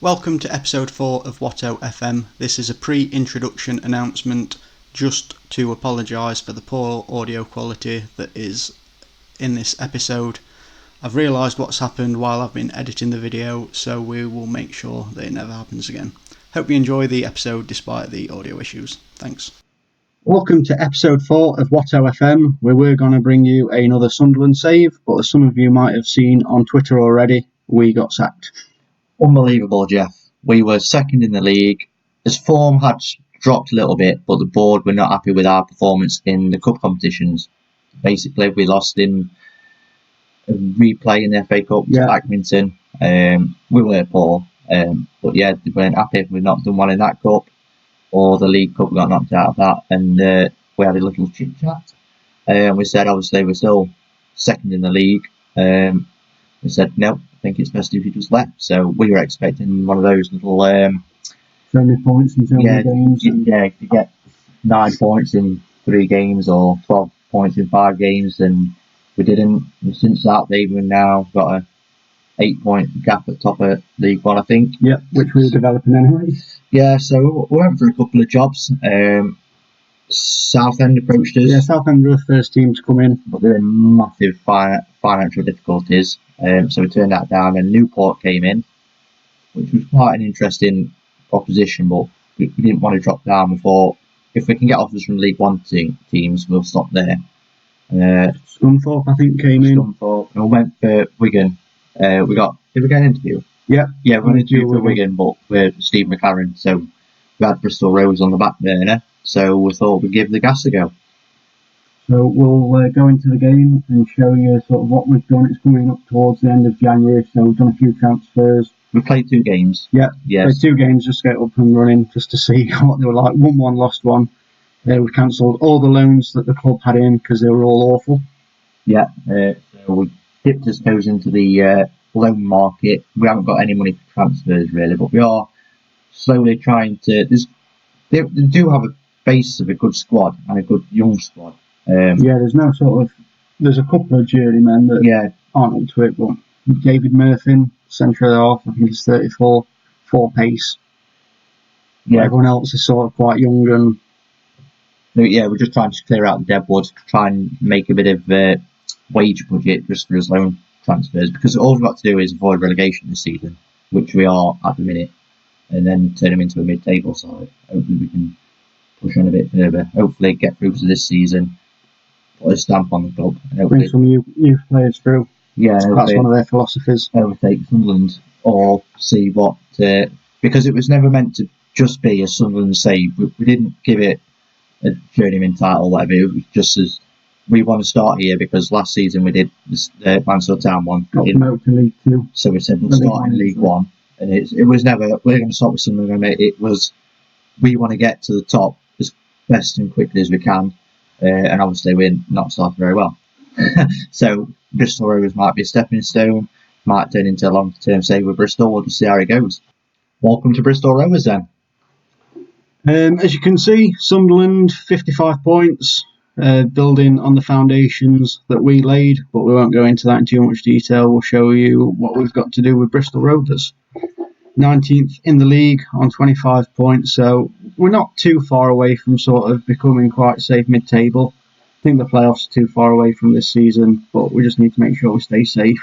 Welcome to episode 4 of Wato FM. This is a pre-introduction announcement just to apologise for the poor audio quality that is in this episode. I've realised what's happened while I've been editing the video, so we will make sure that it never happens again. Hope you enjoy the episode despite the audio issues. Thanks. Welcome to episode 4 of Wato FM, where we're going to bring you another Sunderland save, but as some of you might have seen on Twitter already, we got sacked. Unbelievable, Jeff. We were second in the league. His form had dropped a little bit, but the board were not happy with our performance in the cup competitions. Basically, we lost in a replay in the FA Cup to Accrington. We were poor, but yeah, they weren't happy. We've not done well in that cup, or the League Cup got knocked out of that, and we had a little chit chat. We said, obviously, we're still second in the league. We said, no, I think it's best if you just left. So we were expecting one of those little... so many points in so many games. Yeah, if you get 9 points in 3 games or 12 points in 5 games, and we didn't. And since that, they've now got a 8-point gap at top of League One, I think. Yep, which we were developing anyway. Yeah, so we went for a couple of jobs. Southend approached us. Yeah, Southend were the first team to come in. But they're in massive financial difficulties. So we turned that down, and Newport came in, which was quite an interesting proposition, but we didn't want to drop down. We thought, if we can get offers from League One teams, we'll stop there. Scunthorpe, I think, came in. Scunthorpe. And we went for Wigan. Did we get an interview? Yeah, we got an interview for Wigan, but we're Steve McLaren, so we had Bristol Rovers on the back burner, so we thought we'd give the gas a go. So we'll go into the game and show you sort of what we've done. It's coming up towards the end of January, so we've done a few transfers. We played 2 games. Yeah, played 2 games just to get up and running, just to see what they were like. Won one, lost one. We cancelled all the loans that the club had in because they were all awful. Yeah, so we dipped our toes into the loan market. We haven't got any money for transfers really, but we are slowly trying to... They do have a base of a good squad and a good young squad. There's no sort of... There's a couple of journeymen that aren't up to it, but David Murphy, centre half, I think he's 34, 4 pace. Yeah. Everyone else is sort of quite young and... Yeah, we're just trying to clear out the deadwood, try and make a bit of wage budget just for his loan transfers, because all we've got to do is avoid relegation this season, which we are at the minute, and then turn him into a mid-table side. Hopefully we can push on a bit further, hopefully get through to this season, put a stamp on the club, and bring some youth players through. Yeah, that's one of their philosophies. Overtake Sunderland, or see what... because it was never meant to just be a Sunderland save. We didn't give it a journeyman title or whatever. It was just as we want to start here, because last season we did the Mansfield Town one. Got promoted to League 2. So we said we'll start in League 1. And it was never, we're going to start with Sunderland. It was, we want to get to the top as best and quickly as we can. And obviously we're not starting very well. So Bristol Rovers might be a stepping stone, might turn into a long-term save with Bristol. We'll just see how it goes. Welcome to Bristol Rovers then. As you can see, Sunderland 55 points, building on the foundations that we laid, but we won't go into that in too much detail. We'll show you what we've got to do with Bristol Rovers. 19th in the league on 25 points, so we're not too far away from sort of becoming quite safe mid-table. I think the playoffs are too far away from this season, but we just need to make sure we stay safe.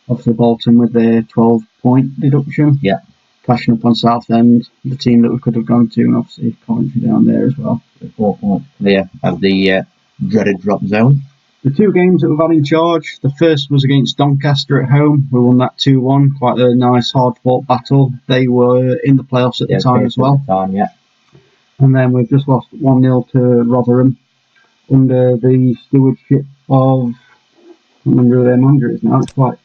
Obviously Bolton with their 12-point deduction. Yeah. Clashing up on Southend, the team that we could have gone to, and obviously Coventry down there as well. 4 points clear of the dreaded drop zone. The 2 games that we've had in charge, the first was against Doncaster at home. We won that 2-1, quite a nice hard-fought battle. They were in the playoffs at the time as well. And then we've just lost 1-0 to Rotherham under the stewardship of, I can't remember who their manager is now. It's quite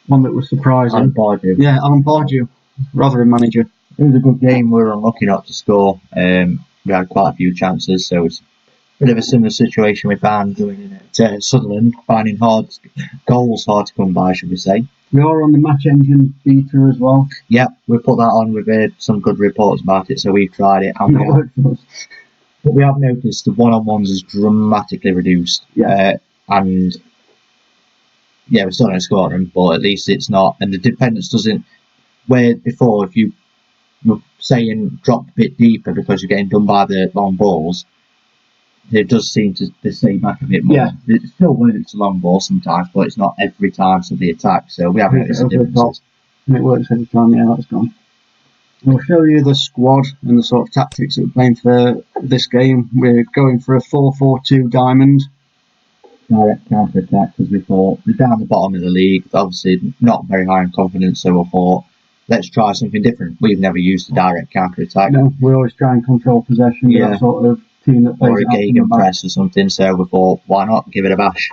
one that was surprising. Alan Pardew. Yeah, Alan Pardew, Rotherham manager. It was a good game. We were unlucky not to score. We had quite a few chances, so it's a bit of a similar situation we found doing it at Sunderland, finding goals hard to come by, should we say. We are on the match engine beta as well. Yeah, we put that on. We've heard some good reports about it, so we've tried it. But we have noticed the one-on-ones is dramatically reduced. Yeah. And yeah, we're still going to score them, but at least it's not. And the dependence doesn't. where before, if you were saying drop a bit deeper because you're getting done by the long balls, it does seem to stay back a bit more. Yeah. It still works a long ball sometimes, but it's not every time to the attack, so we have noticed the differences. And it works every time, yeah, that's gone. I'll show you the squad and the sort of tactics that we're playing for this game. We're going for a 4-4-2 diamond. Direct counter attack, because we thought we're down the bottom of the league, obviously not very high in confidence, so we thought let's try something different. We've never used a direct counter attack. No, we always try and control possession. Yeah. That sort of team that plays Or a Gegen press or something, so we thought why not give it a bash.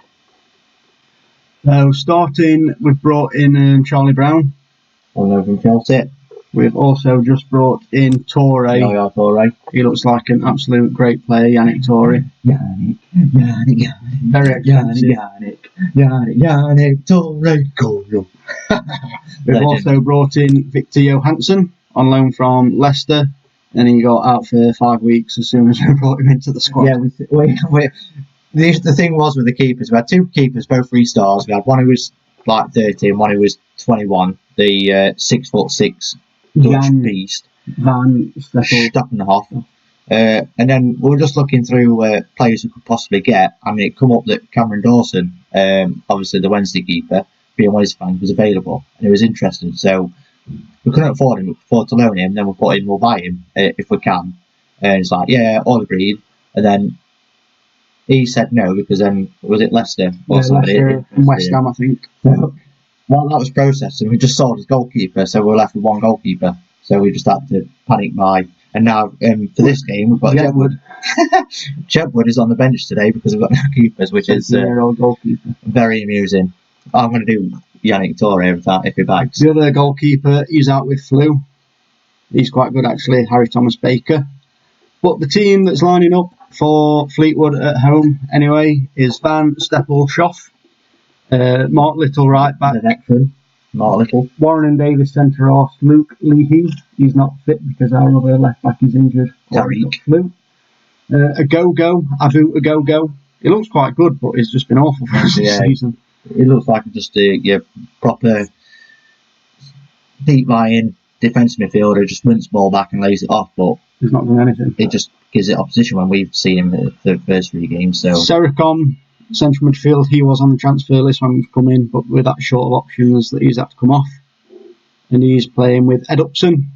So starting, we've brought in Charlie Brown. All over from Chelsea. We've also just brought in Torre. Yeah, Torre. He looks like an absolute great player, Yannick Torre. Yannick. Very expensive. Yannick Torre, go. We've also brought in Victor Johansson on loan from Leicester, and he got out for 5 weeks as soon as we brought him into the squad. Yeah, the thing was with the keepers, we had two keepers, both 3 stars. We had one who was like 30 and one who was 21. The 6'6" Dutch beast, Van Stappenhoff. And then we were just looking through players we could possibly get, and it come up that Cameron Dawson, obviously the Wednesday keeper, being one of his fans, was available, and he was interested. So we couldn't afford him, we could afford to loan him, then we'll buy him if we can. And it's like, yeah, all agreed. And then he said no, because then, was it Leicester? Or Leicester and West Ham, I think. While that was processing, we just sold his goalkeeper, so we were left with one goalkeeper. So we just had to panic buy. And now, for this game, we've got Chetwood. Chetwood is on the bench today because we've got no keepers, which is very amusing. I'm going to do Yannick Torre if he bags. The other goalkeeper, he's out with flu. He's quite good, actually, Harry Thomas Baker. But the team that's lining up for Fleetwood at home, anyway, is Van Steppelshoff. Mark Little right back. The veteran, Mark Little. Warren and Davis centre half. Luke Leahy. He's not fit because our other left back is injured. Tariq. Abu Agogo. He looks quite good, but he's just been awful for us this season. It looks like just a proper deep lying defensive midfielder, just wins the ball back and lays it off, but he's not doing anything. It just gives it opposition when we've seen him the first 3 games. So Sericom, central midfield, he was on the transfer list when we've come in, but with that short of options that he's had to come off. And he's playing with Ed Upson.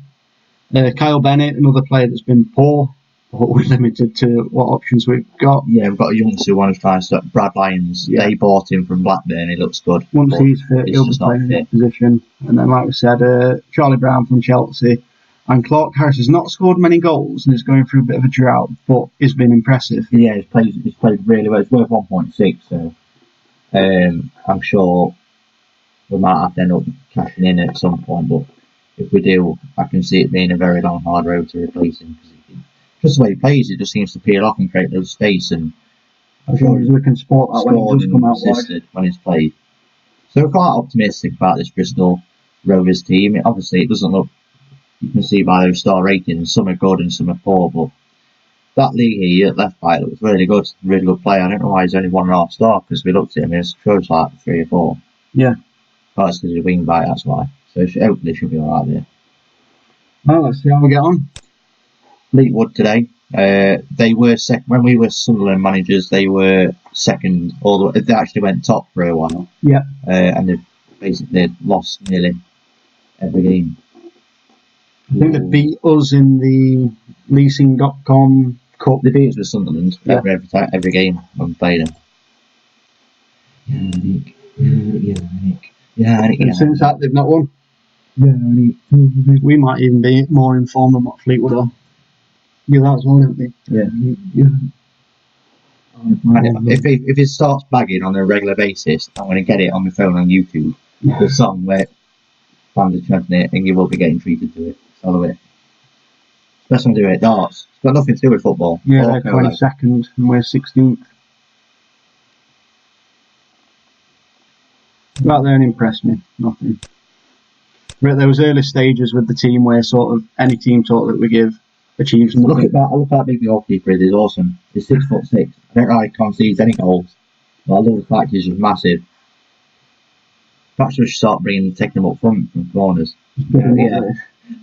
Kyle Bennett, another player that's been poor, but we're limited to what options we've got. Yeah, we've got a youngster one who's trying to start, Brad Lyons. Yeah. They bought him from Blackburn, he looks good. Once he's fit, he'll be playing in that position. And then, like we said, Charlie Brown from Chelsea. And Clark Harris has not scored many goals and is going through a bit of a drought, but he's been impressive. Yeah, he's played really well. It's worth 1.6, so I'm sure we might have to end up cashing in at some point, but if we do, I can see it being a very long, hard road to replace him, because just the way he plays, it just seems to peel off and create those space, and I'm sure we can sport that when he does come out wide. When he's played. So we're quite optimistic about this Bristol Rovers team. Obviously, it doesn't look, you can see by those star ratings, some are good and some are poor, but that Leahy at left back looks really good player. I don't know why he's only 1.5 star, because we looked at him and it's close like 3 or 4. Yeah. Oh, it's because he's a wing back, that's why. So hopefully it should be alright there. Well, let's see how we get on. Fleetwood today. They were second when we were Sunderland managers. They were second, although they actually went top for a while. Yeah. And they basically lost nearly every game. I think they beat us in the leasing.com cup. They beat us with Sunderland every game when we played them. And since that, they've not won. We might even be more informed than what Fleetwood are. Yeah, that's one, don't we? Yeah. If it starts bagging on a regular basis, I'm going to get it on my phone on YouTube. The song where fans are chanting it, and you will be getting treated to it. Follow it. Especially when I do it at darts. It's got nothing to do with football. Yeah, they're 22nd and we're 16th. Go out there and impress me. Nothing. We're at those early stages with the team where sort of any team talk that we give achieves nothing. Look at that! Look at that big goalkeeper. He's awesome. He's 6'6". I don't know how he concedes any goals. But I love the fact he's just massive. Perhaps we should start taking him up front from corners.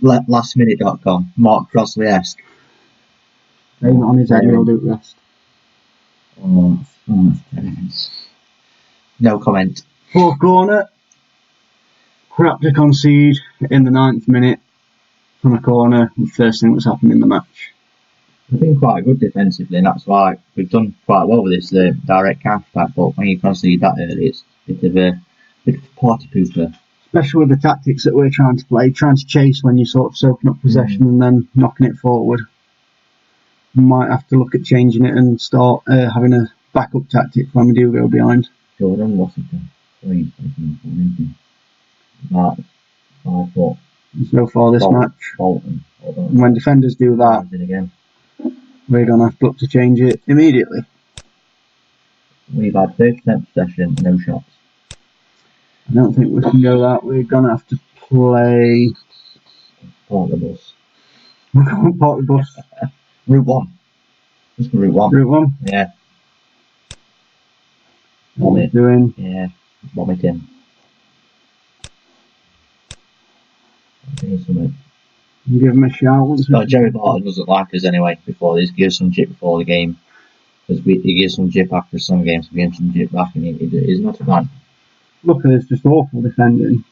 Lastminute.com. Mark Crossley-esque. Aim it on his head and he'll do the rest. No comment. Fourth corner. Crap to concede in the 9th minute from a corner. The first thing that's happened in the match. We've been quite good defensively, and that's why we've done quite well with this direct counter-attack. But when you concede that early, it's a bit of a party pooper. Especially with the tactics that we're trying to play, trying to chase when you're sort of soaking up possession and then knocking it forward. We might have to look at changing it and start having a backup tactic when we do go behind. Jordan Washington. About 5 foot. So far this match. Bolton. When defenders do that, we're going to have to look to change it immediately. We've had 30% possession, no shots. I don't think we can go that. We're going to have to play... Park the bus. We're going to park the bus. Route 1. Just Route 1. Route 1? Yeah. What we're doing? Yeah. Vomiting. Give him a shout. Jerry Barton doesn't like us anyway. Before this, gives some jip before the game, because he gives some jip after some games. We give him some jip back, and he's not a fan. Look at this, just awful defending.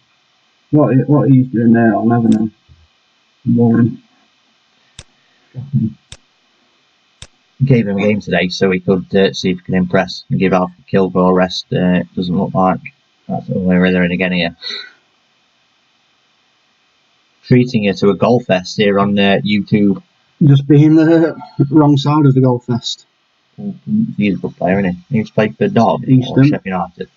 What he's doing there, I'll never know. Warren. Gave him a game today, so he could see if he can impress and give Alfred Kilgore a rest. Doesn't look like that's the way they're in again here. Treating you to a golf fest here on YouTube. Just being the wrong side of the golf fest. He's a good player, isn't he? He's played for Derby or Sheffield United.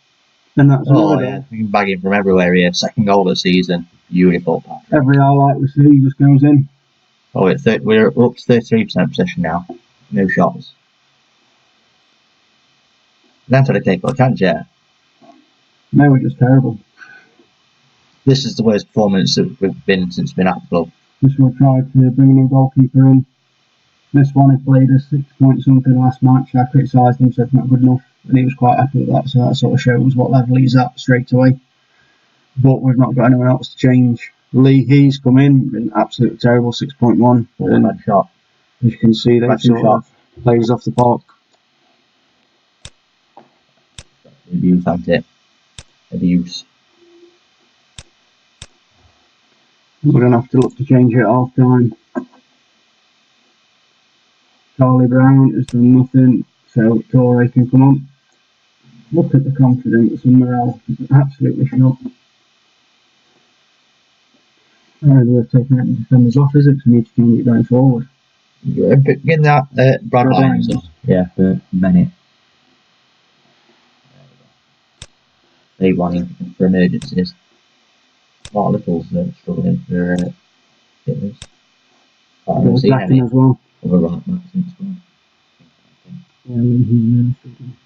And that's yeah, we can bag him from everywhere here. Second goal of the season. Beautiful, Patrick. Every highlight we see just goes in. Oh, we're up to 33% possession now. No shots. That's what I take a chance yet. No, we're just terrible. This is the worst performance that we've been since we've been at the club. This one tried to bring a new goalkeeper in. This one, he played a 6 point something last match. I criticised him, said not good enough, and he was quite happy with that, so that sort of shows what level he's at straight away. But we've not got anyone else to change. Lee, he's come in, been absolutely terrible, 6.1. Bad shot. As you can see, they sort of plays off the park. Abuse, hasn't it? Abuse. We're going to have to look to change it at half time. Charlie Brown has done nothing, so Torre can come on. Look at the confidence and morale. It's absolutely shot. We're taking out the defenders off, is it? So we need to change it going forward. Getting that Brad Lyons off. Yeah, for Bennett. They want him for emergencies. A lot of littles struggling for fitness. I haven't seen any as well. Other right back since well. Yeah, he's really struggling.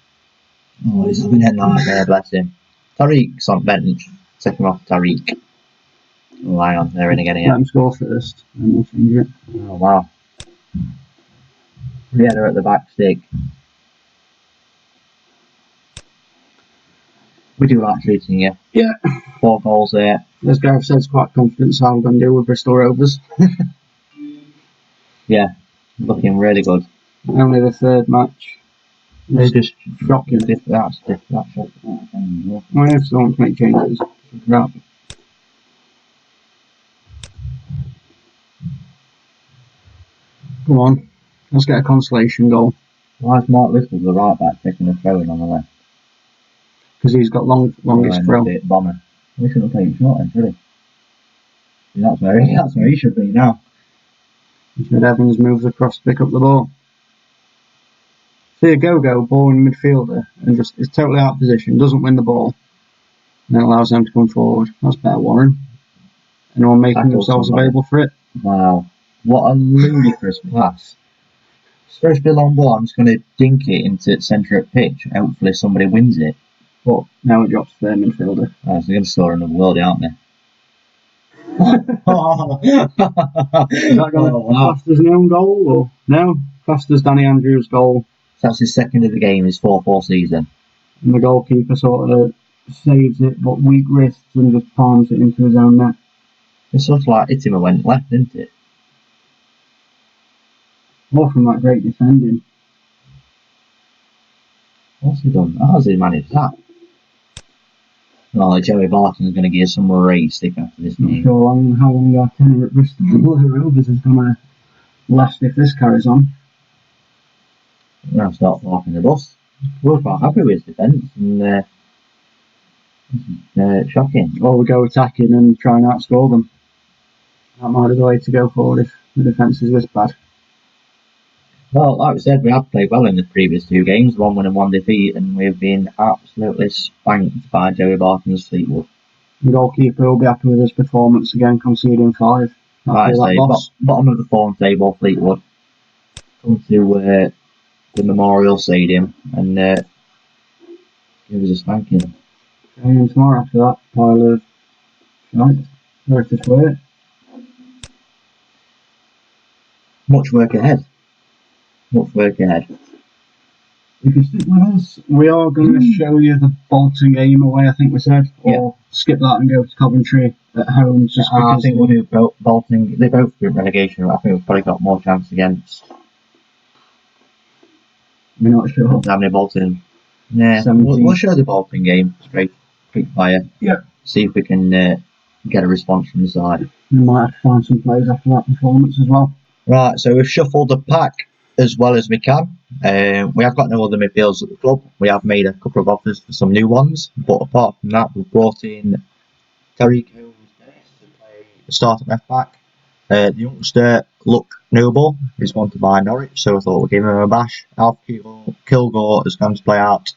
Oh, this has been a nightmare, bless him. Tariq's on bench. Take him off Tariq. Lyon, they're in again here. Let him score first, and we'll change it. Oh, wow. Rihanna at the back stick. We do like treating you. Yeah. 4 goals there. As Gareth says, quite confident, so I'm going to deal with Bristol Rovers. Yeah, looking really good. Only the third match. They're just shocking. That's shocking. I have still want to make changes. Crap. Come on, let's get a consolation goal. Why is Mark Little the right back taking a throw in on the left? Because he's got longest throw. Bomber. We shouldn't have played short then, should he? That's where he should be now. Instead, Evans moves across to pick up the ball. See a go-go ball in midfielder and just is totally out of position, doesn't win the ball, and then allows them to come forward. That's better, Warren. Anyone making themselves available for it? Wow. What a ludicrous pass. It's supposed to be a long ball. I'm just going to dink it into the centre of pitch. Hopefully somebody wins it. But now it drops to their midfielder. Oh, so they're going to score another worldie, aren't they? Is that going to classed as an own goal? Or no? Classed as Danny Andrews' goal. So that's his second of the game, his 4-4 season. And the goalkeeper sort of saves it, but weak wrists and just palms it into his own net. It's sort of like hit him and went left, isn't it? More from that great defending. What's he done? How has he managed that? Oh, Joey Barton's going to give some great stick after this Not game. sure how long our tenure at Bristol Rovers is going to last if this carries on. We're going to start parking the bus. We're quite happy with his defence, and shocking. Or we go attacking and try and outscore them. That might be the way to go forward if the defence is this bad. Well, like we said, we have played well in the previous 2 games, 1 win and 1 defeat, and we've been absolutely spanked by Joey Barton's Fleetwood. The goalkeeper will be happy with his performance again, conceding 5. Like I say, bottom of the form table, Fleetwood. Come to the Memorial Stadium and give us a spanking. And tomorrow after that, pile of shite. Heritage work. Much work ahead. If you stick with us, we are going to show you the Bolton game away, I think we said, or skip that and go to Coventry at home. Just I because think we'll do Bolton. They both do relegation. I think we've probably got more chance against. we're not sure. How many Bolton? Yeah, 17. we'll show the Bolton game straight fire. Yeah. See if we can get a response from the side. We might have to find some players after that performance as well. Right, so we've shuffled the pack as well as we can. We have got no other midfielders at the club. We have made a couple of offers for some new ones, but apart from that, we've brought in Terry Combs to play the start at left back. The youngster Luke Noble is wanted by Norwich, so I thought we'd give him a bash. Alf Kilgore is going to play out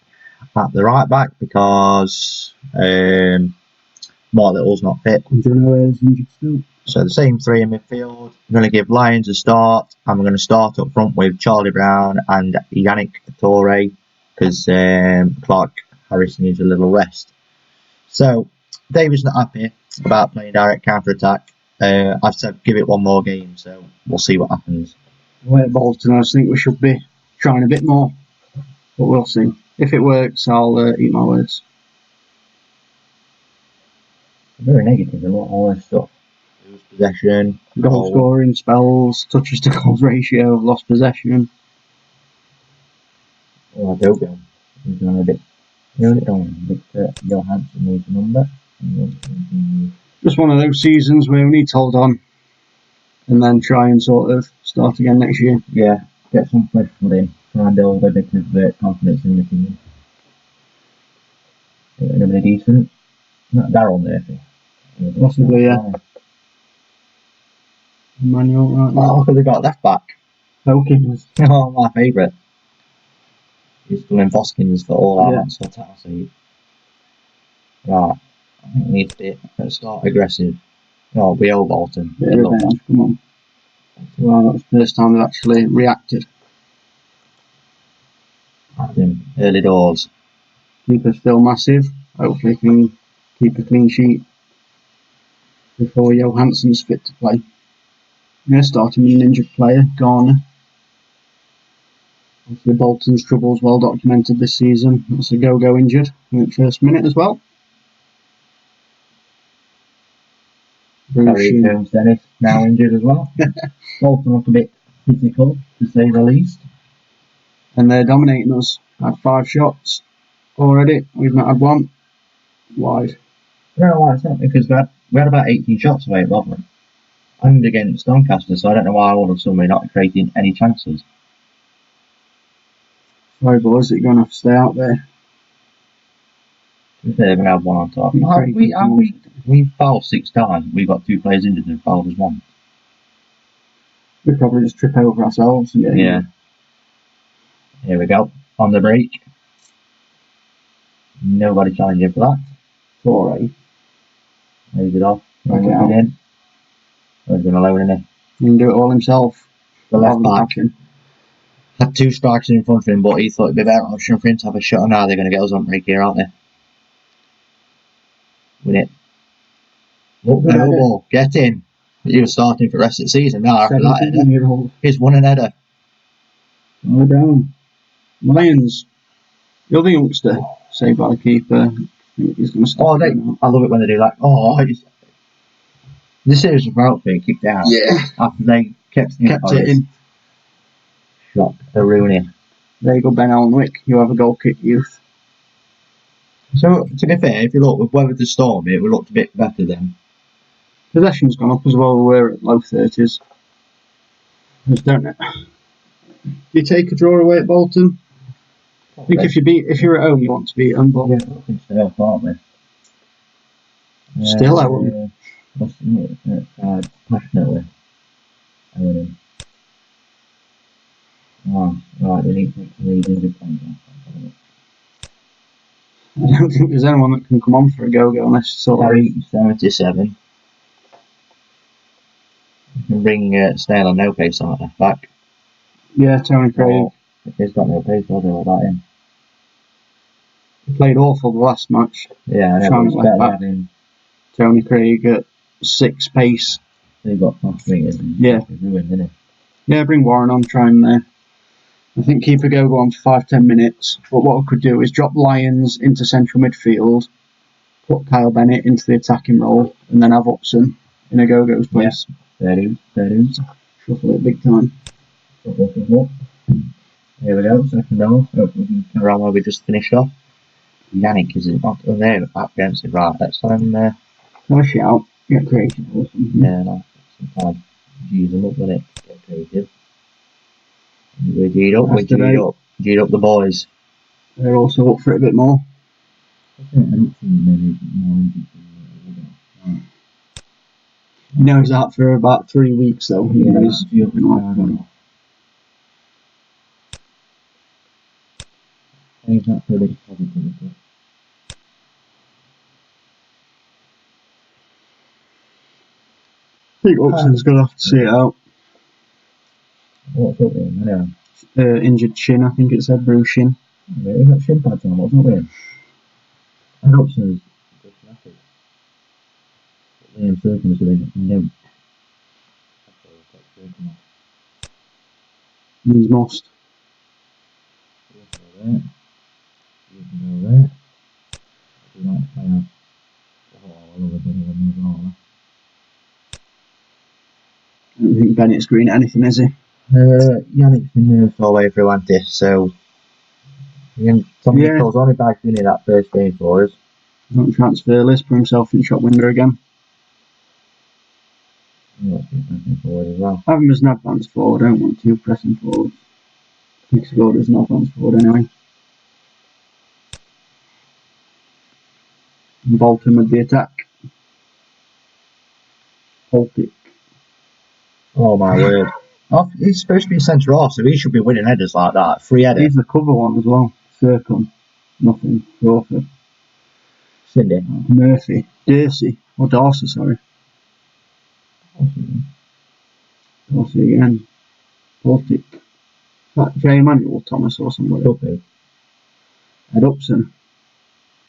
at the right back because Mark Little's not fit. Is injured still. So the same 3 in midfield. I'm going to give Lyons a start, and we're going to start up front with Charlie Brown and Yannick Torre because Clark Harris needs a little rest. So David's not happy about playing direct counter-attack. I've said give it 1 more game, so we'll see what happens. Away at Bolton, I think we should be trying a bit more, but we'll see. If it works, I'll eat my words. Very negative, a lot of all this stuff. Lose possession, Goal scoring, spells, touches to goals ratio, lost possession. Oh, I don't go. He's going a bit. Victor Johansson needs a number. Just one of those seasons where we need to hold on and then try and sort of start again next year. Yeah, get some fresh blood in. Try and build a bit of confidence in the team. Anybody decent? Not Darryl Murphy. Possibly, yeah. Manuel, right now. Oh, look who they got left back. Hawkins. Oh, my favourite. He's doing Voskins for all our so taxi. Right. I think we need to start aggressive. Oh, we owe Bolton. Bit of revenge, come on. Well, that's the first time they've actually reacted. At him early doors. Keeper's still massive. Hopefully he can keep a clean sheet before Johansson's fit to play. I'm going to start him with an injured player, Garner. Obviously Bolton's troubles well documented this season. That's a go-go injured in the first minute as well. Harry Jones Dennis now injured as well. Bolton look a bit physical, to say the least. And they're dominating us. Had 5 shots already. We've not had 1. Wide. No, why is that? Because we had about 18 shots away at Rotherham. And against Doncaster, so I don't know why all of a sudden we're not creating any chances. Sorry boys, you're going to have to stay out there. They're going to have 1 on top. We've fouled 6 times. We've got 2 players injured and fouled as 1. We'd probably just trip over ourselves. And yeah. Here we go. On the break. Nobody challenging for that. Torre. Leave it off. Back it out. In. He's been alone, isn't He can do it all himself. The left back had 2 strikers in front of him, but he thought it'd be better option for him to have a shot. Now they're going to get us on break here, aren't they? Win it. Look, no ball. Get in. You're starting for the rest of the season now after that header. He's won an header. Charlie Brown. Lions. The other youngster, saved by the keeper. I think he's going to stop. I love it when they do that. Oh, The series of out being kicked out. Yeah. After they kept It in. Shot the Rooney. There you go, Ben Alnwick. You have a goal kick youth. So, to be fair, if you look, with weathered the storm, it looked a bit better then. Possession's gone up as well. We're at low 30s. Just don't it? Do you take a draw away at Bolton? I think if you're at home, you want to beat them, but Yeah, I think so, aren't we? Still Owen. Passionately. Owen. Oh, right, we need to lead into playing. I don't think there's anyone that can come on for a go-go unless it's sort of... Harry, 77. You can bring Snail and No Pace on left back. Yeah, Tony Craig. He's got no pace, I'll do all that in. He played awful the last match. Yeah, I know, Trying but it's to better left back. having... Tony Craig at 6 pace. They've got fast fingers. Yeah. Ruined, didn't it? Yeah, bring Warren on, try him there. I think keep a go on for 5-10 minutes. But what I could do is drop Lyons into central midfield, put Kyle Bennett into the attacking role, and then have Upson in a go-go's place. There is. Shuffle it big time. Shuffle. Here we go, second goal. Hopefully we can run where we just finished off. Yannick is not there against it, right? Let's let him Have a shout, get creative or something. yeah, no. Sometimes G's them up with it, get creative. We G'd up, G'd up the boys. They're also up for it a bit more. I think maybe more You know he's out for about 3 weeks though. He's He's not pretty positive. I think Upson's going to have to see it out. What's up with him? Anyway. Injured shin, I think it said, bruised shin. Yeah, he's got shin pads on, what's up with him? And Upson's good snappy. Liam Circum is doing no. He's lost. You can go there. You like to play out. Oh, I love a bit of a move on. I don't think Bennett's green at anything, is he? Yannick's been moved all the way through Antis, so Tom Nichols only back in that first game for us. He's on transfer list, put himself in the shop window again. He's been forward as well. Have him as an advance forward, I don't want to pressing forward. I think scored as an advance forward anyway. And Bolton with the attack. Baltic. Oh my word. Oh, he's supposed to be centre off, so he should be winning headers like that. Free header. He's the cover one as well. Circum. Nothing. Crawford. Cindy. Murphy. Darcy. Or Darcy, sorry. Darcy again. Baltic. That J. Emmanuel Thomas or somebody. Could be. Ed Upson.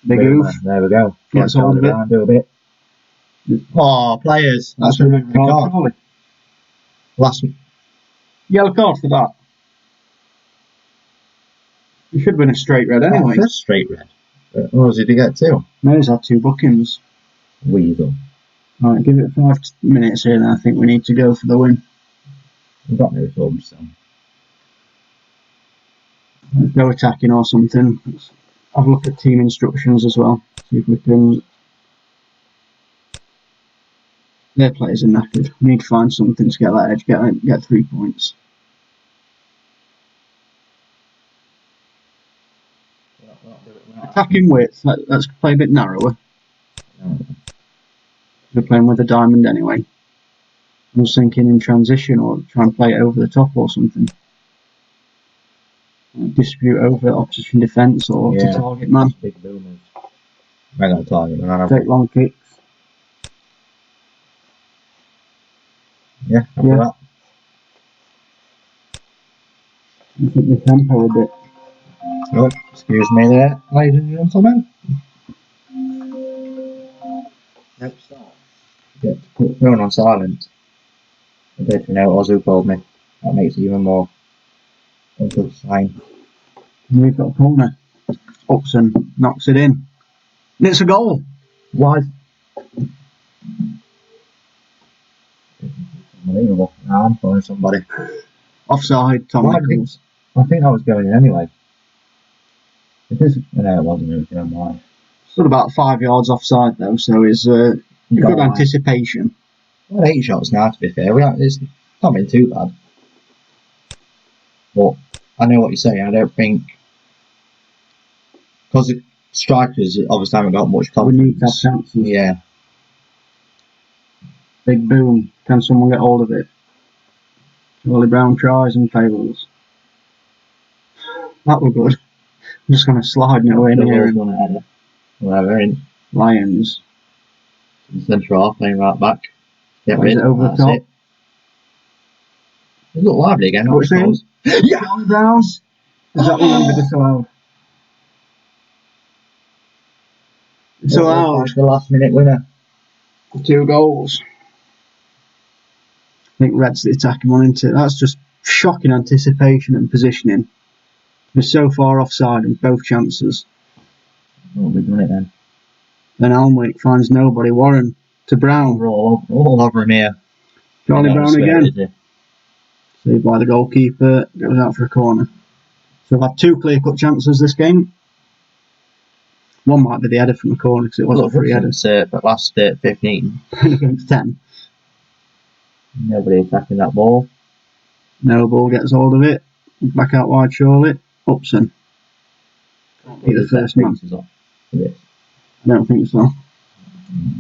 Big oof. There we go. Gets on a bit. Do a bit. Oh, players. That's a red card. Last week. Yellow card for that. He should have been a straight red anyway. That's straight red. What was he to get to? No, he's had 2 bookings. Weasel. Right, give it 5 minutes here, and I think we need to go for the win. We've got no subs, so. Let's go attacking or something. Let's have a look at team instructions as well. See if we can. Their players are knackered. We need to find something to get that edge, get 3 points. Attacking width, let's play a bit narrower. We're playing with a diamond anyway. I was thinking in transition or try and play it over the top or something. Distribute over opposition defence or to target man. Big boomers. I got a target man. Take long kicks. Yeah, after that. I think the tempo a bit. Oh, excuse me there, ladies and gentlemen. Nope, stop. Get to put phone on silent. I don't know what Ozu told me. That makes it even more a good sign. We've got a corner. Upson knocks it in. And it's a goal. Why? Unbelievable. Now I'm calling somebody. Offside, Tom Nichols. I think I was going in anyway. It wasn't really going wide. Stood about 5 yards offside though, so it's good anticipation. We had 8 shots now, to be fair. It's not been too bad. But I know what you're saying. I don't think, because strikers obviously haven't got much confidence. We need to have chances. Yeah. Big boom. Can someone get hold of it? Charlie Brown tries and fails. That was good. I'm just going to slide nowhere near him. Whatever. Lions. Central half, playing right back. Get rid. It over the top. It looked lively again. What's in? Yeah! Charlie Brown. Is that the one we disallowed? It's allowed. The last minute winner. 2 goals. I think Red's the attacking one, isn't it? That's just shocking anticipation and positioning. We're so far offside in both chances. Oh, we've done it then. Then Alnwick finds nobody. Warren to Brown. We're all over him here. Charlie Brown again. Saved by the goalkeeper. Goes out for a corner. So we've had 2 clear-cut chances this game. One might be the header from the corner because it was a free header. But last 15. Against 10. Nobody attacking that ball. No ball gets hold of it. Back out wide, surely. Upson. Can't be the first man. I don't think so.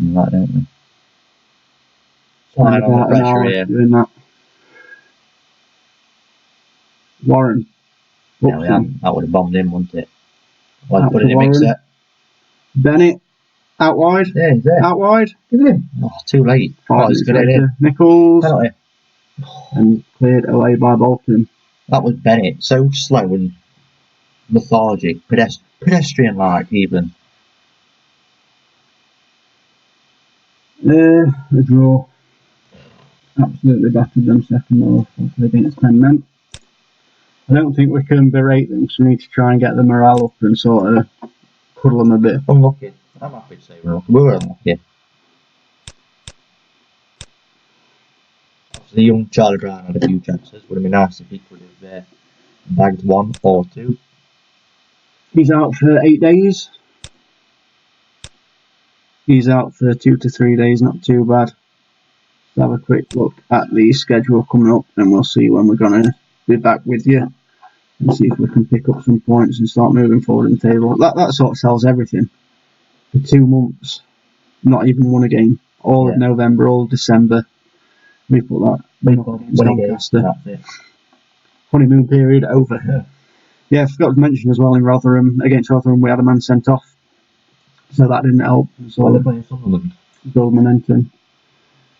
Right, don't we? Spend about an hour doing that. Warren. Yeah, that would have bombed him, wouldn't it? I'd put it in a mix set. Bennett. Out wide. Yeah, he's there. Out wide. Give it in. Oh, too late. It's good idea. Nichols. Penalty. And cleared away by Bolton. That was Bennett. So slow and lethargic. Pedestrian-like, even. A draw. Absolutely battered them second half. Hopefully against 10 men. I don't think we can berate them because we need to try and get the morale up and sort of cuddle them a bit. Unlucky. I'm happy to say we're unlucky. We were unlucky. The young Charlie Brown had a few chances. Would have been nice if he could have bagged 1 or 2. He's out for 8 days. He's out for 2 to 3 days, not too bad. Let's have a quick look at the schedule coming up and we'll see when we're going to be back with you and see if we can pick up some points and start moving forward in the table. That sort of sells everything. For 2 months, not even won a game. All of November, all of December. We put that Doncaster. Honeymoon period over. Yeah, I forgot to mention as well in Rotherham, against Rotherham, we had a man sent off. So that didn't help. So they're playing Sunderland. Build momentum.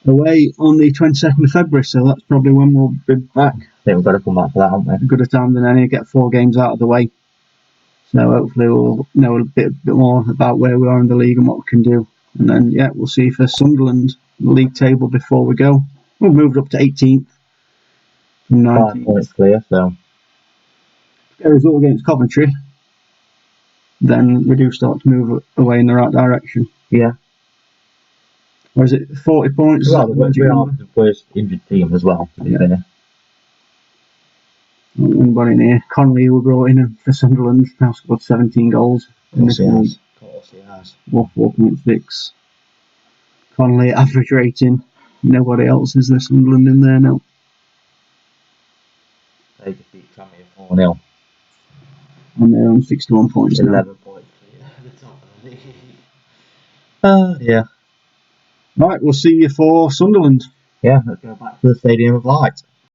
Away on the 22nd of February, so that's probably when we'll be back. I think we've got to come back for that, haven't we? Good a time than any, get 4 games out of the way. So hopefully we'll know a bit more about where we are in the league and what we can do. And then, we'll see for Sunderland, the league table before we go. We've moved up to 18th from 19th. 5 points clear, so. Get a result against Coventry, then we do start to move away in the right direction. Yeah. Or is it 40 points? Well, we are the worst injured team as well, to be fair. Anybody in here? Connolly, who we brought in for Sunderland, now scored 17 goals in this league. Of course he has. 4.6. Connolly, average rating. Nobody else is there. Sunderland in there now. They defeat Tranmere 4-0. And they're on 61 points 11 points clear at the top of the league. Yeah. Right, we'll see you for Sunderland. Yeah, let's go back to the Stadium of Light.